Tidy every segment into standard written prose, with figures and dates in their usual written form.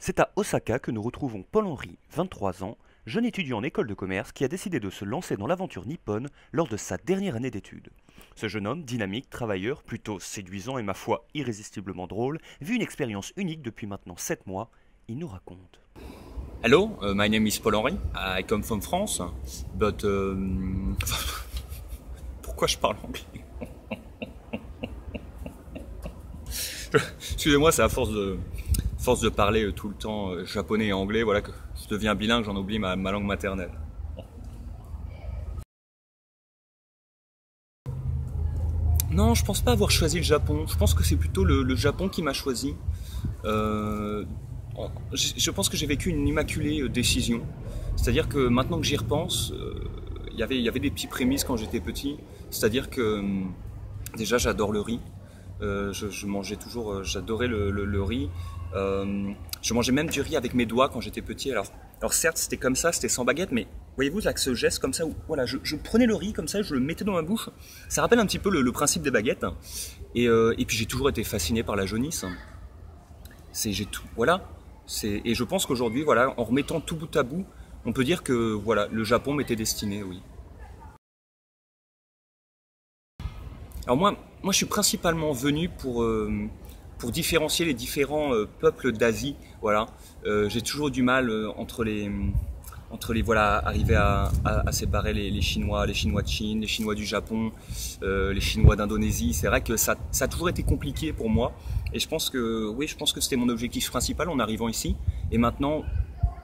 C'est à Osaka que nous retrouvons Paul-Henri, 23 ans, jeune étudiant en école de commerce qui a décidé de se lancer dans l'aventure nippone lors de sa dernière année d'études. Ce jeune homme, dynamique, travailleur, plutôt séduisant et ma foi irrésistiblement drôle, vit une expérience unique depuis maintenant 7 mois. Il nous raconte. Hello, my name is Paul Henry. I come from France, but pourquoi je parle anglais? Excusez-moi, c'est à force de parler tout le temps japonais et anglais, voilà que je deviens bilingue, j'en oublie ma langue maternelle. Non, je pense pas avoir choisi le Japon. Je pense que c'est plutôt le Japon qui m'a choisi. Euh, je pense que j'ai vécu une immaculée décision. C'est-à-dire que maintenant que j'y repense, il y avait des petits prémices quand j'étais petit. C'est-à-dire que déjà j'adore le riz. Je mangeais toujours, j'adorais le riz. Je mangeais même du riz avec mes doigts quand j'étais petit. Alors certes c'était comme ça, c'était sans baguette, mais voyez-vous avec ce geste comme ça où voilà, je prenais le riz comme ça, je le mettais dans ma bouche. Ça rappelle un petit peu le principe des baguettes. Et puis j'ai toujours été fasciné par la jaunisse. J'ai tout, voilà. Et je pense qu'aujourd'hui, voilà, en remettant tout bout à bout, on peut dire que voilà, le Japon m'était destiné, oui. Alors moi, je suis principalement venu pour différencier les différents peuples d'Asie. Voilà, j'ai toujours eu du mal entre les voilà, arriver à séparer les Chinois de Chine, les Chinois du Japon, les Chinois d'Indonésie. C'est vrai que ça a toujours été compliqué pour moi. Et je pense que oui, je pense que c'était mon objectif principal en arrivant ici. Et maintenant,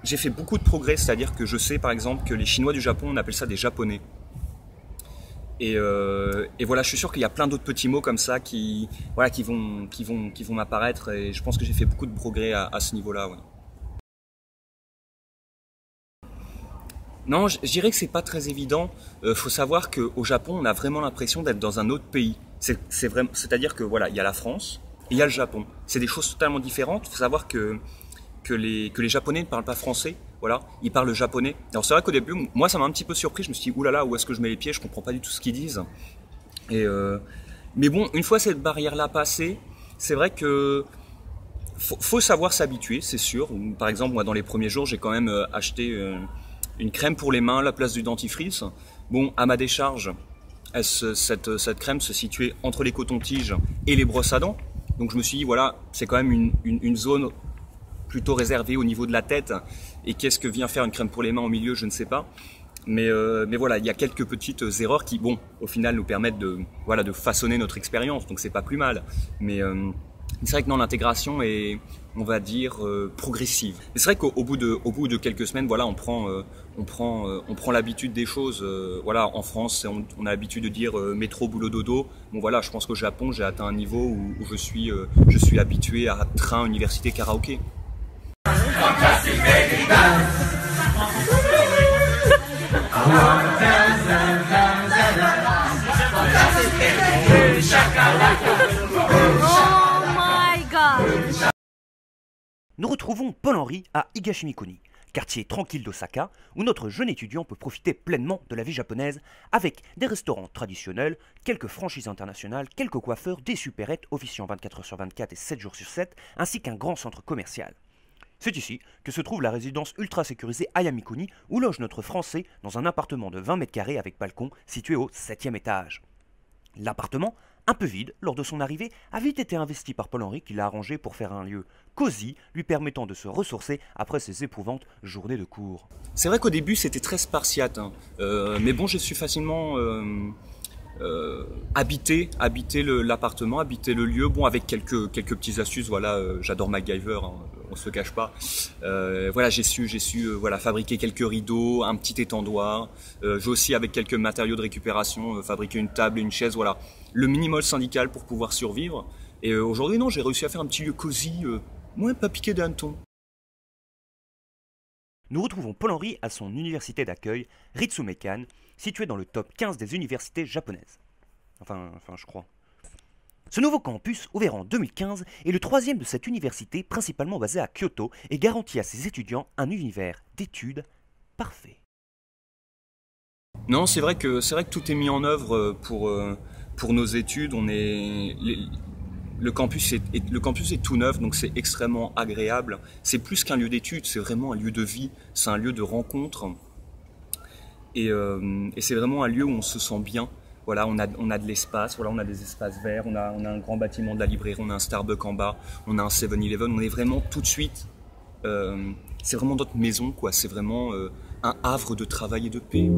j'ai fait beaucoup de progrès, c'est-à-dire que je sais par exemple que les Chinois du Japon, on appelle ça des Japonais. Et voilà, je suis sûr qu'il y a plein d'autres petits mots comme ça voilà, qui vont m'apparaître. Et je pense que j'ai fait beaucoup de progrès à ce niveau-là. Ouais. Non, je dirais que c'est pas très évident. Faut savoir qu'au Japon, on a vraiment l'impression d'être dans un autre pays. C'est-à-dire que voilà, il y a la France et il y a le Japon. C'est des choses totalement différentes. Faut savoir que les Japonais ne parlent pas français. Voilà, ils parlent japonais. Alors c'est vrai qu'au début, moi, ça m'a un petit peu surpris. Je me suis dit, oulala, où est-ce que je mets les pieds? Je comprends pas du tout ce qu'ils disent. Mais bon, une fois cette barrière-là passée, c'est vrai que faut savoir s'habituer, c'est sûr. Par exemple, moi, dans les premiers jours, j'ai quand même acheté une crème pour les mains à la place du dentifrice. Bon, à ma décharge, cette crème se situait entre les cotons-tiges et les brosses à dents. Donc je me suis dit, voilà, c'est quand même une zone plutôt réservée au niveau de la tête. Et qu'est-ce que vient faire une crème pour les mains au milieu, je ne sais pas. Mais voilà, il y a quelques petites erreurs qui, bon, au final, nous permettent voilà, de façonner notre expérience. Donc c'est pas plus mal. Mais c'est vrai que non, l'intégration est, on va dire, progressive. C'est vrai qu'au bout de quelques semaines, voilà, on prend l'habitude des choses. Voilà, en France, on a l'habitude de dire métro, boulot, dodo. Bon voilà, je pense qu'au Japon, j'ai atteint un niveau où je suis habitué à train, université, karaoké. Oh my god! Nous retrouvons Paul-Henri à Higashimikuni, quartier tranquille d'Osaka, où notre jeune étudiant peut profiter pleinement de la vie japonaise, avec des restaurants traditionnels, quelques franchises internationales, quelques coiffeurs, des supérettes officiant 24h/24 et 7 jours sur 7, ainsi qu'un grand centre commercial. C'est ici que se trouve la résidence ultra sécurisée Ayamikuni, où loge notre Français dans un appartement de 20 mètres carrés avec balcon situé au 7e étage. L'appartement, un peu vide lors de son arrivée, a vite été investi par Paul-Henri qui l'a arrangé pour faire un lieu cosy, lui permettant de se ressourcer après ses éprouvantes journées de cours. C'est vrai qu'au début, c'était très spartiate, hein. Mais bon, j'ai su facilement habiter l'appartement, habiter le lieu, bon avec quelques petites astuces, voilà, j'adore MacGyver, hein, on se le cache pas. Voilà, j'ai su voilà, fabriquer quelques rideaux, un petit étendoir. J'ai aussi avec quelques matériaux de récupération fabriqué une table et une chaise, voilà, le minimal syndical pour pouvoir survivre. Et aujourd'hui non, j'ai réussi à faire un petit lieu cosy, moins pas piqué d'un ton. Nous retrouvons Paul-Henri à son université d'accueil, Ritsumeikan, située dans le top 15 des universités japonaises. Enfin, je crois. Ce nouveau campus, ouvert en 2015, est le troisième de cette université principalement basée à Kyoto et garantit à ses étudiants un univers d'études parfait. Non, c'est vrai que tout est mis en œuvre pour nos études. Le campus est tout neuf, donc c'est extrêmement agréable. C'est plus qu'un lieu d'étude, c'est vraiment un lieu de vie, c'est un lieu de rencontre. Et c'est vraiment un lieu où on se sent bien. Voilà, on a de l'espace, voilà, on a des espaces verts, on a un grand bâtiment de la librairie, on a un Starbucks en bas, on a un 7-Eleven, on est vraiment tout de suite, c'est vraiment notre maison, quoi. C'est vraiment un havre de travail et de paix.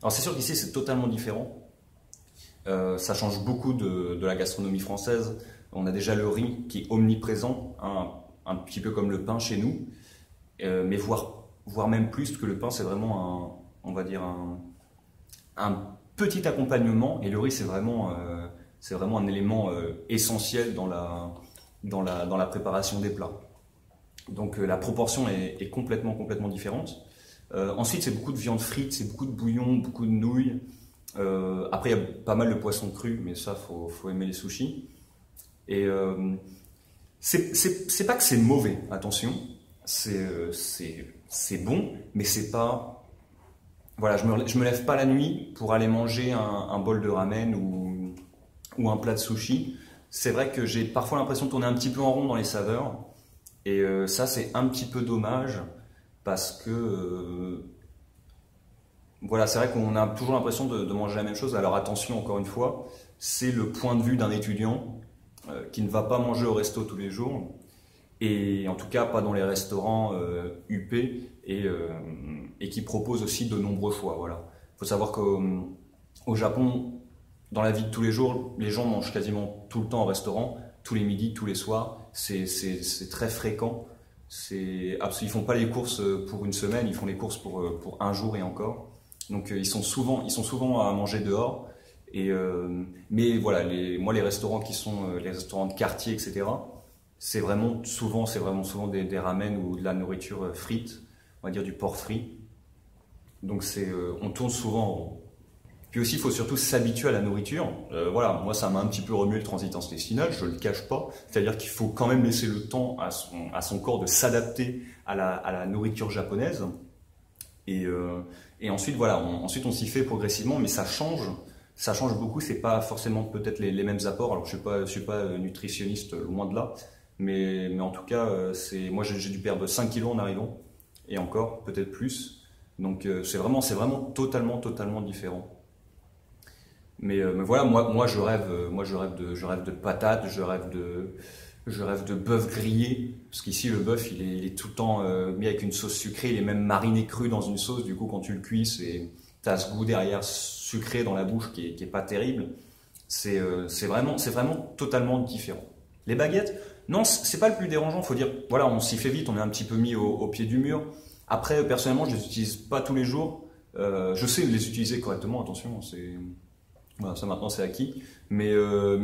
Alors c'est sûr qu'ici c'est totalement différent. Ça change beaucoup de la gastronomie française. On a déjà le riz qui est omniprésent, hein, un petit peu comme le pain chez nous, mais voire même plus, parce que le pain c'est vraiment on va dire un petit accompagnement, et le riz c'est vraiment un élément essentiel dans la préparation des plats. Donc la proportion est complètement différente. Ensuite, c'est beaucoup de viande frite, c'est beaucoup de bouillon, beaucoup de nouilles. Après, il y a pas mal de poissons crus, mais ça, faut aimer les sushis. Et c'est pas que c'est mauvais, attention. C'est bon, mais c'est pas... Voilà, je me lève pas la nuit pour aller manger un bol de ramen ou un plat de sushi. C'est vrai que j'ai parfois l'impression de tourner un petit peu en rond dans les saveurs. Et ça, c'est un petit peu dommage. Parce que, voilà, c'est vrai qu'on a toujours l'impression de manger la même chose. Alors attention, encore une fois, c'est le point de vue d'un étudiant qui ne va pas manger au resto tous les jours, et en tout cas pas dans les restaurants UP, et qui propose aussi de nombreux choix. Voilà. Faut savoir qu'au Japon, dans la vie de tous les jours, les gens mangent quasiment tout le temps au restaurant, tous les midis, tous les soirs. C'est très fréquent. Ils font pas les courses pour une semaine, ils font les courses pour un jour et encore. Donc ils sont souvent à manger dehors. Mais voilà, moi les restaurants qui sont les restaurants de quartier, etc. C'est vraiment souvent des ramen ou de la nourriture frite, on va dire du porc frit. Donc on tourne souvent en rond. Puis aussi, il faut surtout s'habituer à la nourriture. Voilà, moi ça m'a un petit peu remué le transit intestinal, je le cache pas. C'est-à-dire qu'il faut quand même laisser le temps à son corps de s'adapter à la nourriture japonaise. Et ensuite, voilà, ensuite on s'y fait progressivement, mais ça change beaucoup. C'est pas forcément peut-être les mêmes apports. Alors je suis pas nutritionniste, loin de là, mais en tout cas, moi j'ai dû perdre 5 kilos en arrivant, et encore peut-être plus. Donc c'est vraiment totalement différent. Mais voilà, moi je rêve de patates, je rêve de bœuf grillé, parce qu'ici le bœuf il est tout le temps mis avec une sauce sucrée, il est même mariné cru dans une sauce. Du coup quand tu le cuis, t'as ce goût derrière sucré dans la bouche qui est pas terrible. C'est vraiment totalement différent. Les baguettes, non, c'est pas le plus dérangeant. Faut dire, voilà, on s'y fait vite, on est un petit peu mis au pied du mur. Après, personnellement, je les utilise pas tous les jours. Je sais les utiliser correctement, attention, voilà, ça maintenant c'est acquis. Mais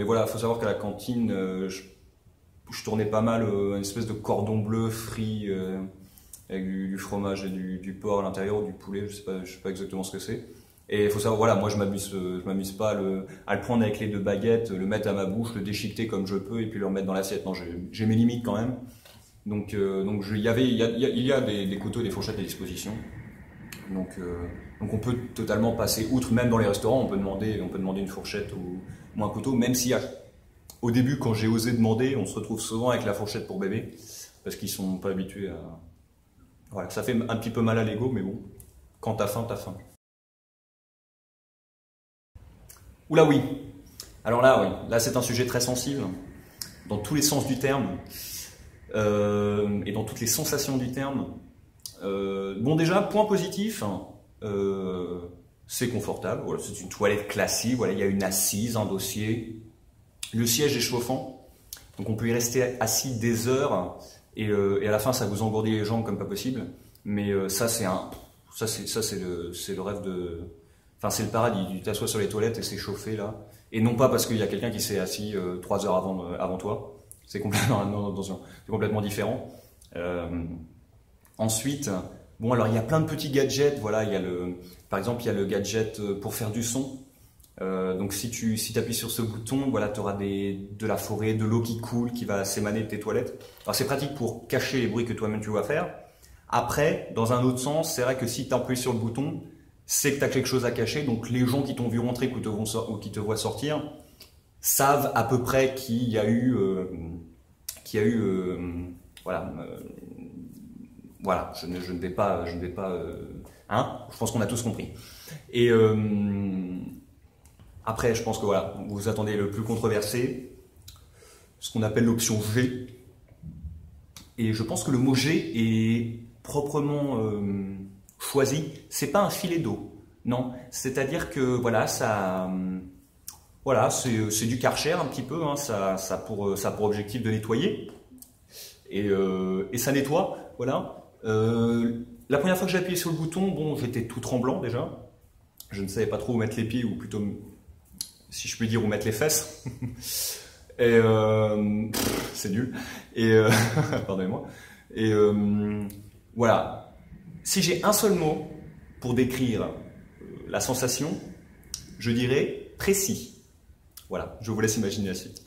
voilà, faut savoir qu'à la cantine, je tournais pas mal une espèce de cordon bleu frit avec du fromage et du porc à l'intérieur, ou du poulet, je sais pas exactement ce que c'est. Et il faut savoir, voilà, moi je m'amuse pas à le prendre avec les deux baguettes, le mettre à ma bouche, le déchiqueter comme je peux et puis le remettre dans l'assiette. Non, j'ai mes limites quand même. Donc il y a des couteaux et des fourchettes à disposition. Donc on peut totalement passer outre, même dans les restaurants, on peut demander une fourchette ou un couteau, même si au début, quand j'ai osé demander, on se retrouve souvent avec la fourchette pour bébé, parce qu'ils sont pas habitués à... Voilà, ça fait un petit peu mal à l'ego, mais bon, quand t'as faim, t'as faim. Oula oui, alors là, oui, là c'est un sujet très sensible, dans tous les sens du terme, et dans toutes les sensations du terme. Bon déjà, point positif, c'est confortable, voilà, c'est une toilette classique, voilà, il y a une assise, un dossier, le siège est chauffant, donc on peut y rester assis des heures, et à la fin ça vous engourdit les jambes comme pas possible, mais ça c'est le rêve de... Enfin c'est le paradis, tu t'assois sur les toilettes et c'est chauffé là, et non pas parce qu'il y a quelqu'un qui s'est assis 3 heures avant toi, c'est complètement différent. Ensuite, bon alors il y a plein de petits gadgets, voilà, par exemple il y a le gadget pour faire du son. Donc si tu appuies sur ce bouton, voilà, tu auras de la forêt, de l'eau qui coule, qui va s'émaner de tes toilettes. Alors c'est pratique pour cacher les bruits que toi-même tu vas faire. Après, dans un autre sens, c'est vrai que si tu appuies sur le bouton, c'est que tu as quelque chose à cacher. Donc les gens qui t'ont vu rentrer ou qui te voient sortir savent à peu près qui y a eu voilà. Voilà, je ne vais pas, hein, je pense qu'on a tous compris. Et après, je pense que voilà, vous attendez le plus controversé, ce qu'on appelle l'option G. Et je pense que le mot G est proprement choisi. C'est pas un filet d'eau, non. C'est-à-dire que voilà, voilà, c'est du Karcher un petit peu. Hein, ça a pour objectif de nettoyer. Et ça nettoie, voilà. La première fois que j'ai appuyé sur le bouton, bon, j'étais tout tremblant déjà. Je ne savais pas trop où mettre les pieds, ou plutôt, si je puis dire, où mettre les fesses. Et c'est nul. Et pardonnez-moi. Et voilà. Si j'ai un seul mot pour décrire la sensation, je dirais précis. Voilà. Je vous laisse imaginer la suite.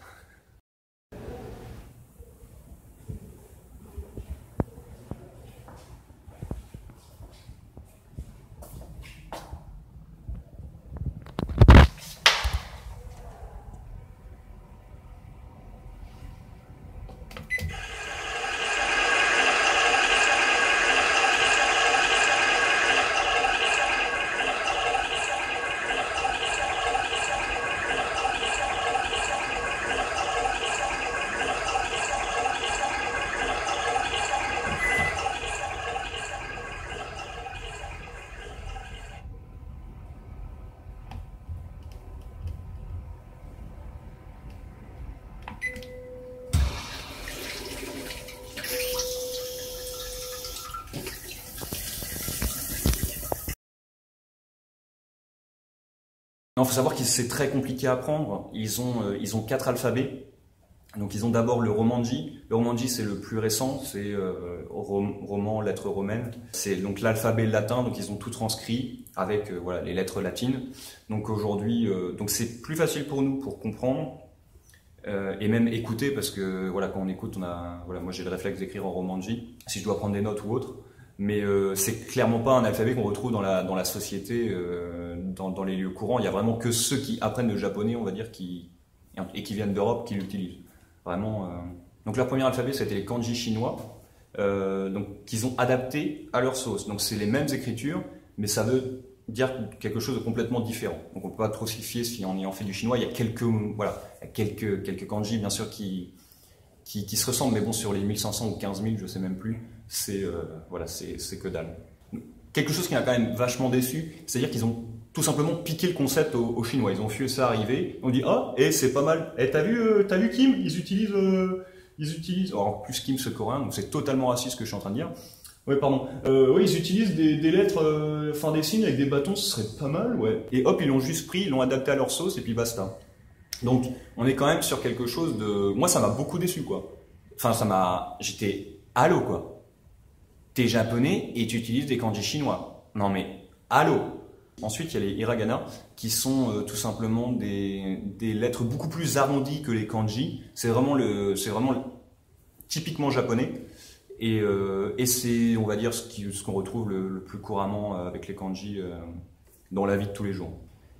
Non, faut savoir que c'est très compliqué à apprendre. Ils ont 4 alphabets. Donc ils ont d'abord le romanji. Le romanji, c'est le plus récent, c'est roman, lettres romaines. C'est donc l'alphabet latin, donc ils ont tout transcrit avec voilà, les lettres latines. Donc aujourd'hui, donc c'est plus facile pour nous pour comprendre et même écouter, parce que voilà, quand on écoute, voilà, moi j'ai le réflexe d'écrire en romanji si je dois prendre des notes ou autre. Mais c'est clairement pas un alphabet qu'on retrouve dans la société, dans les lieux courants. Il y a vraiment que ceux qui apprennent le japonais, on va dire, et qui viennent d'Europe, qui l'utilisent. Vraiment. Donc leur premier alphabet, c'était les kanji chinois, donc qu'ils ont adapté à leur sauce. Donc c'est les mêmes écritures, mais ça veut dire quelque chose de complètement différent. Donc on peut pas trop s'y fier si en ayant fait du chinois. Il y a quelques kanji bien sûr qui se ressemblent, mais bon, sur les 1500 ou 15 000, je sais même plus, c'est que dalle. Quelque chose qui m'a quand même vachement déçu, c'est-à-dire qu'ils ont tout simplement piqué le concept aux Chinois. Ils ont vu ça arriver, on dit ah, et c'est pas mal. Et t'as vu Kim, ils utilisent, alors plus Kim ce coréen, donc c'est totalement raciste ce que je suis en train de dire. Ouais, pardon. Oui, ils utilisent des lettres, fin des signes avec des bâtons, ce serait pas mal, ouais. Et hop, ils l'ont juste pris, ils l'ont adapté à leur sauce et puis basta. Donc, on est quand même sur quelque chose de... Moi, ça m'a beaucoup déçu, quoi. Enfin, j'étais... Allô, quoi. T'es japonais et tu utilises des kanji chinois. Non, mais... Allô. Ensuite, il y a les hiragana, qui sont tout simplement des lettres beaucoup plus arrondies que les kanji. C'est vraiment typiquement japonais. Et c'est, on va dire, ce qu'on retrouve le plus couramment avec les kanji dans la vie de tous les jours.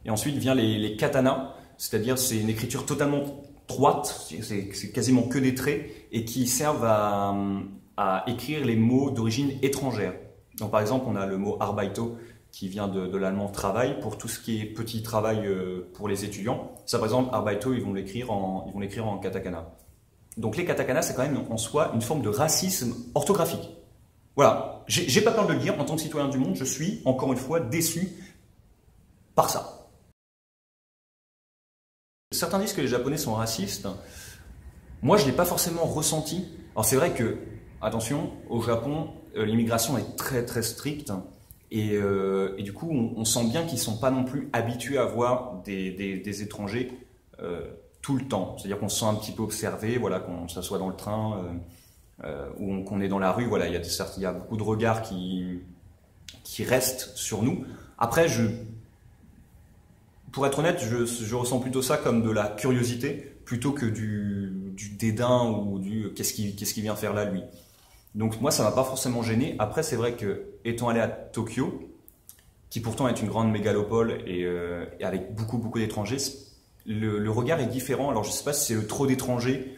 Et ensuite vient les katana. C'est-à-dire, c'est une écriture totalement droite, c'est quasiment que des traits, et qui servent à écrire les mots d'origine étrangère. Donc, par exemple, on a le mot arbeito, qui vient de l'allemand travail, pour tout ce qui est petit travail pour les étudiants. Ça, par exemple, arbeito, ils vont l'écrire en katakana. Donc, les katakana, c'est quand même en soi une forme de racisme orthographique. Voilà, j'ai pas peur de le dire, en tant que citoyen du monde, je suis, encore une fois, déçu par ça. Certains disent que les Japonais sont racistes. Moi, je ne l'ai pas forcément ressenti. Alors, c'est vrai que, attention, au Japon, l'immigration est très très stricte. Et du coup, on sent bien qu'ils ne sont pas non plus habitués à voir des étrangers tout le temps. C'est-à-dire qu'on se sent un petit peu observé, voilà, qu'on s'assoit dans le train ou qu'on est dans la rue. Voilà, il y a beaucoup de regards qui restent sur nous. Après, pour être honnête, je ressens plutôt ça comme de la curiosité plutôt que du dédain ou du qu'est-ce qu'il vient faire là, lui. Donc moi, ça m'a pas forcément gêné. Après, c'est vrai que étant allé à Tokyo, qui pourtant est une grande mégalopole et avec beaucoup d'étrangers, le regard est différent. Alors je sais pas si c'est le trop d'étrangers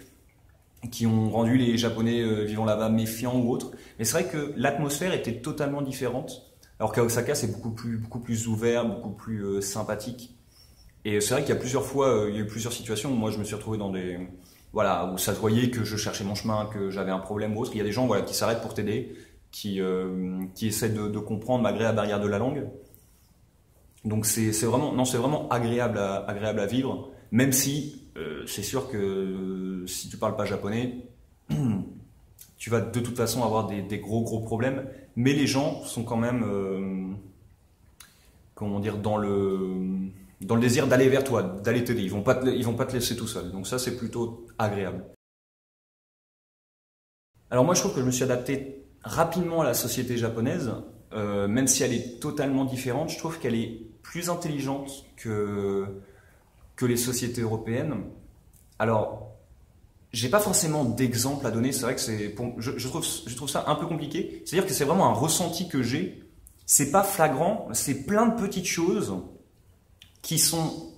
qui ont rendu les Japonais vivant là-bas méfiants ou autre, mais c'est vrai que l'atmosphère était totalement différente. Alors qu'à Osaka, c'est beaucoup plus ouvert, beaucoup plus sympathique. Et c'est vrai qu'il y a plusieurs fois, il y a eu plusieurs situations où moi je me suis retrouvé dans voilà, où ça se voyait que je cherchais mon chemin, que j'avais un problème ou autre. Il y a des gens, voilà, qui s'arrêtent pour t'aider, qui essaient de comprendre malgré la barrière de la langue. Donc c'est vraiment agréable à vivre, même si c'est sûr que si tu parles pas japonais, tu vas de toute façon avoir des gros problèmes. Mais les gens sont quand même, comment dire, dans le désir d'aller vers toi, d'aller t'aider. Ils vont pas te laisser tout seul. Donc ça, c'est plutôt agréable. Alors moi, je trouve que je me suis adapté rapidement à la société japonaise, même si elle est totalement différente. Je trouve qu'elle est plus intelligente que les sociétés européennes. Alors, j'ai pas forcément d'exemple à donner. C'est vrai que je trouve ça un peu compliqué. C'est-à-dire que c'est vraiment un ressenti que j'ai. C'est pas flagrant. C'est plein de petites choses qui sont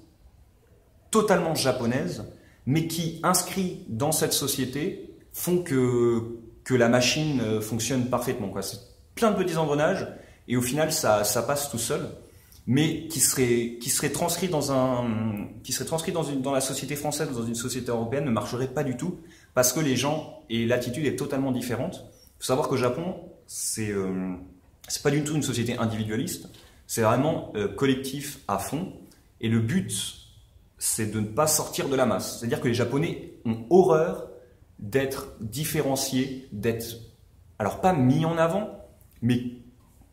totalement japonaises, mais qui, inscrits dans cette société, font que la machine fonctionne parfaitement, quoi. C'est plein de petits engrenages, et au final, ça passe tout seul, mais qui serait transcrit dans la société française ou dans une société européenne ne marcherait pas du tout, parce que les gens, et l'attitude est totalement différente. Il faut savoir qu'au Japon, c'est pas du tout une société individualiste, c'est vraiment collectif à fond. Et le but, c'est de ne pas sortir de la masse. C'est-à-dire que les Japonais ont horreur d'être différenciés, d'être, alors pas mis en avant, mais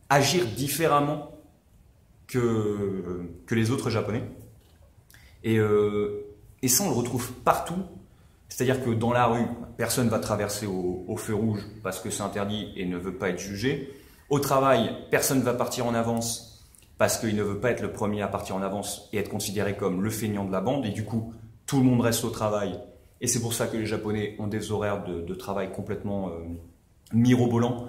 agir différemment que les autres Japonais. Et ça, on le retrouve partout. C'est-à-dire que dans la rue, personne ne va traverser au feu rouge parce que c'est interdit et ne veut pas être jugé. Au travail, personne ne va partir en avance parce qu'il ne veut pas être le premier à partir en avance et être considéré comme le feignant de la bande. Et du coup, tout le monde reste au travail. Et c'est pour ça que les Japonais ont des horaires de travail complètement mirobolants.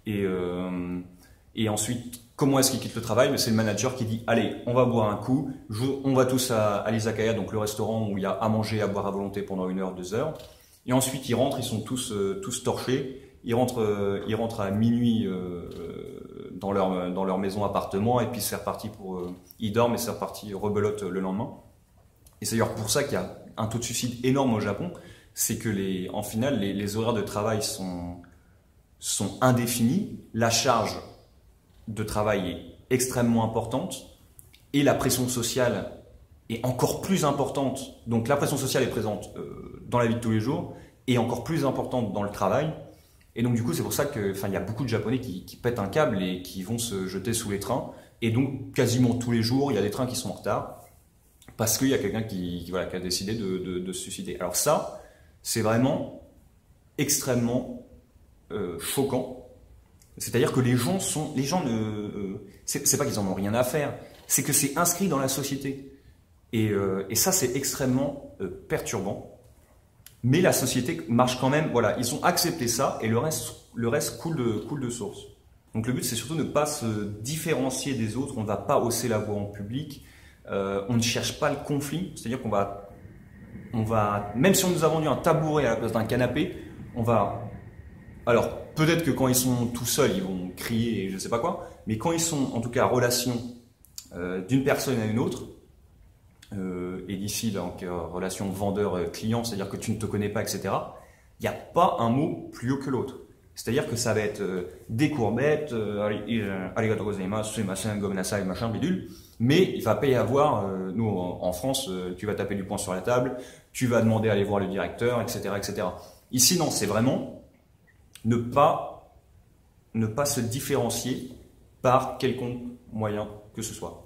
Et ensuite, comment est-ce qu'ils quittent le travail? C'est le manager qui dit « Allez, on va boire un coup, on va tous à l'izakaya, donc le restaurant où il y a à manger, à boire à volonté pendant 1 heure, 2 heures. » Et ensuite, ils rentrent, ils sont tous torchés. Ils rentrent à minuit dans leur maison appartement et puis c'est reparti ils dorment et c'est reparti rebelote le lendemain. Et c'est d'ailleurs pour ça qu'il y a un taux de suicide énorme au Japon, c'est que en final les horaires de travail sont indéfinis, la charge de travail est extrêmement importante et la pression sociale est encore plus importante. Donc la pression sociale est présente dans la vie de tous les jours et encore plus importante dans le travail. Et donc du coup c'est pour ça que, il y a beaucoup de Japonais qui pètent un câble et qui vont se jeter sous les trains. Et donc quasiment tous les jours il y a des trains qui sont en retard parce qu'il y a quelqu'un qui a décidé de se suicider. Alors ça c'est vraiment extrêmement choquant. C'est-à-dire que les gens c'est pas qu'ils en ont rien à faire, c'est que c'est inscrit dans la société. Et ça, c'est extrêmement perturbant. Mais la société marche quand même, voilà, ils ont accepté ça et le reste coule de source. Donc le but, c'est surtout de ne pas se différencier des autres, on ne va pas hausser la voix en public, on ne cherche pas le conflit, c'est-à-dire qu'on va, même si on nous a vendu un tabouret à la place d'un canapé, alors, peut-être que quand ils sont tout seuls, ils vont crier et je ne sais pas quoi, mais quand ils sont en tout cas en relation d'une personne à une autre, et d'ici, donc, relation vendeur-client, c'est-à-dire que tu ne te connais pas, etc., il n'y a pas un mot plus haut que l'autre. C'est-à-dire que ça va être des courbettes, arigato gozaimasu, sumimasen, gomenasai, machin, bidule, mais il ne va pas y avoir, nous en France, tu vas taper du poing sur la table, tu vas demander à aller voir le directeur, etc., etc. Ici, non, c'est vraiment ne pas se différencier par quelconque moyen que ce soit.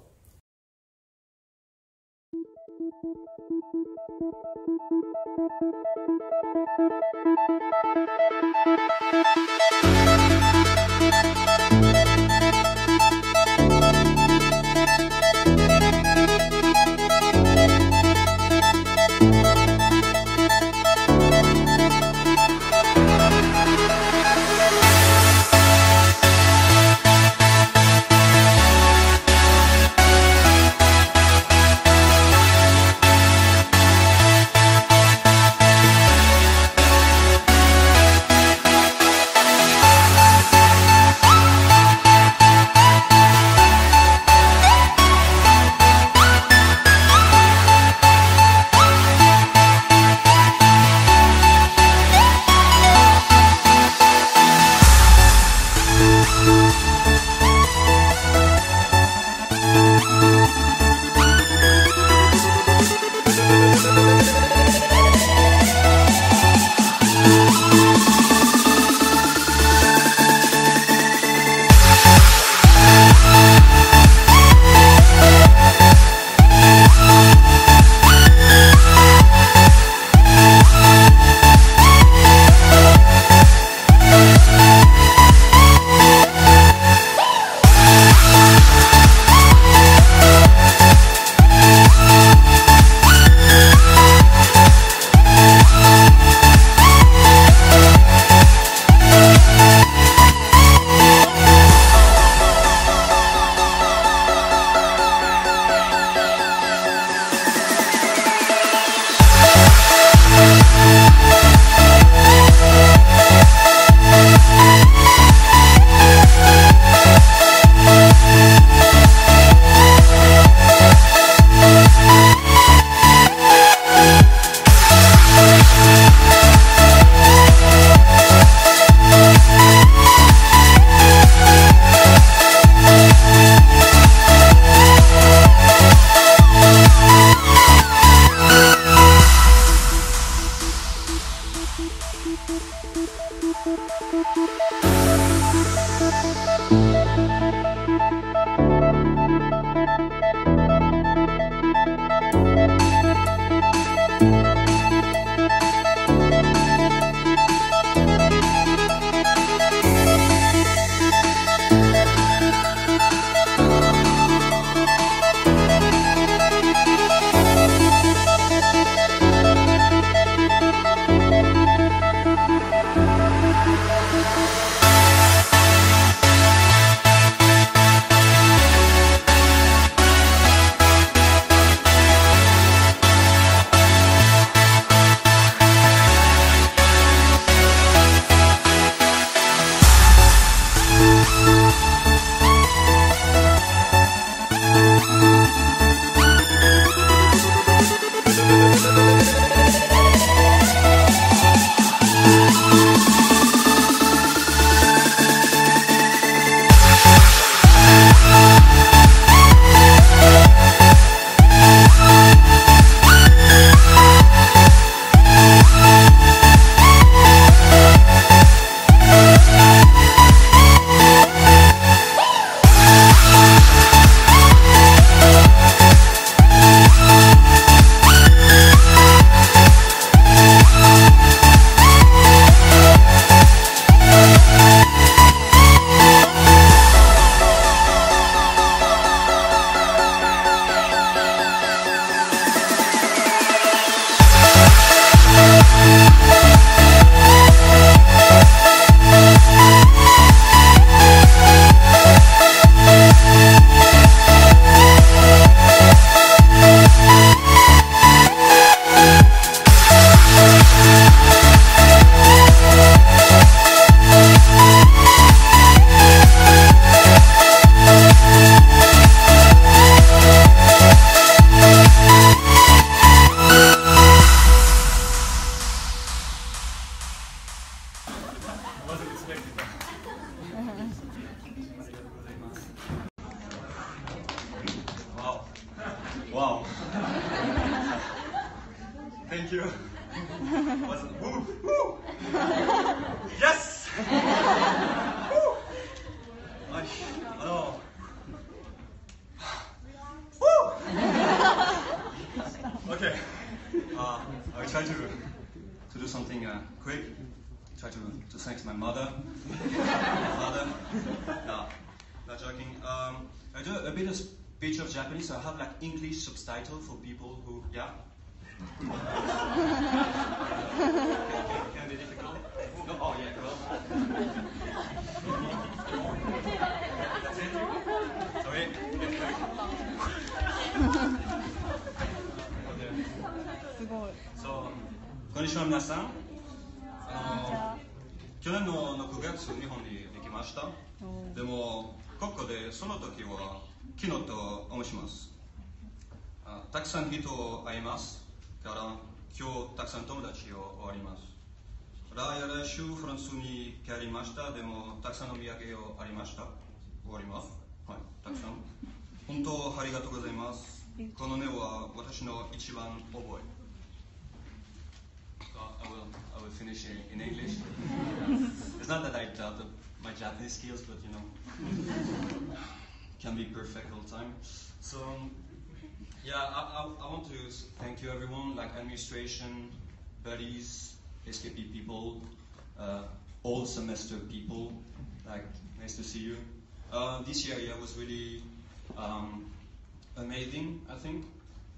Thank you. Woo, woo. Yes! Woo. Oh. Woo! Okay. I will try to do something quick. Try to thank my mother, my father. Not joking. I do a bit of speech of Japanese, so I have like English subtitle for people who, yeah. Can be difficult. No, oh yeah, well. That's it. Sorry. So, こんにちは皆さん。去年の9月日本にできました。でもここでその時は昨日と申します。たくさん人を会いますから今日たくさん友達を終わります。来週フランスに帰りました。でもたくさんの土産をありました。終わります。はい、たくさん。本当ありがとうございます。この目は私の一番覚え。I will finish in English. It's not that I doubt my Japanese skills, but you know, can be perfect all the time. So, yeah, I want to thank you everyone, like administration, buddies, SKP people, all semester people, like nice to see you. This year, yeah, was really amazing, I think.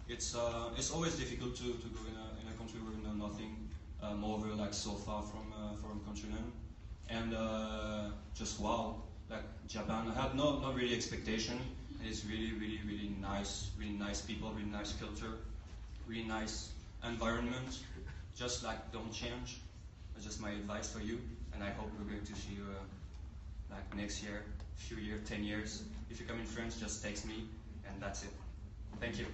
It's always difficult to go in a country where you know nothing. Moreover, like so far from foreign continent, and just wow, like Japan. I had no really expectation. And it's really nice people, really nice culture, really nice environment. Just like don't change. That's just my advice for you, and I hope we're going to see you like next year, few years, 10 years. If you come in France, just text me, and that's it. Thank you.